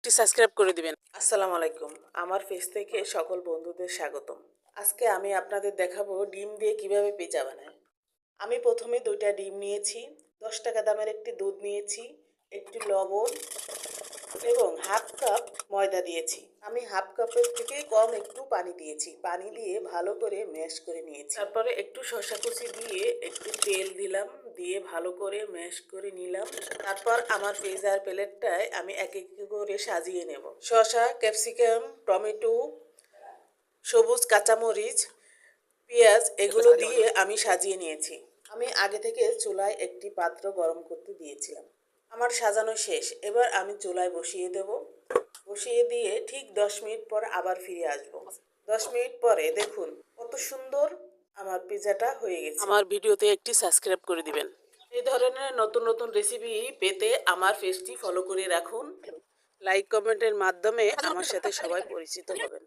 একটি সাবস্ক্রাইব করে দিবেন। আসসালামু আলাইকুম, আমার পেজ থেকে সকল বন্ধুদের স্বাগতম। আজকে আমি আপনাদের দেখাবো ডিম দিয়ে কিভাবে পিৎজা বানায়। আমি প্রথমে 2টা ডিম নিয়েছি, 10 টাকা দামের একটি দুধ নিয়েছি, একটি লবণ এবং হাফ কাপ ময়দা দিয়েছি। আমি হাফ কাপের থেকে কম একটু পানি দিয়েছি। পানি দিয়ে ভালো করে ম্যাশ করে নিয়েছি। তারপরে একটু শসা কুচি দিয়ে একটু তেল দিলাম, দিয়ে ভালো করে ম্যাশ করে নিলাম। তারপর আমার পিৎজার প্লেটটায় আমি এক এক করে সাজিয়ে নেব। শসা, ক্যাপসিকাম, টমেটো, সবুজ কাঁচামরিচ, পেঁয়াজ এগুলো দিয়ে আমি সাজিয়ে নিয়েছি। আমি আগে থেকে চুলায় একটি পাত্র গরম করতে দিয়েছিলাম। আমার সাজানো শেষ। এবার আমি চুলায় বসিয়ে দেব। বসিয়ে দিয়ে ঠিক 10 মিনিট পর আবার ফিরে আসব। 10 মিনিট পরে দেখুন কত সুন্দর আমার পিৎজাটা হয়ে গেছে। আমার ভিডিওতে একটি সাবস্ক্রাইব করে দিবেন। এই ধরনের নতুন নতুন রেসিপি পেতে আমার পেজটি ফলো করে রাখুন। লাইক কমেন্টের মাধ্যমে আমার সাথে সবাই পরিচিত হবেন।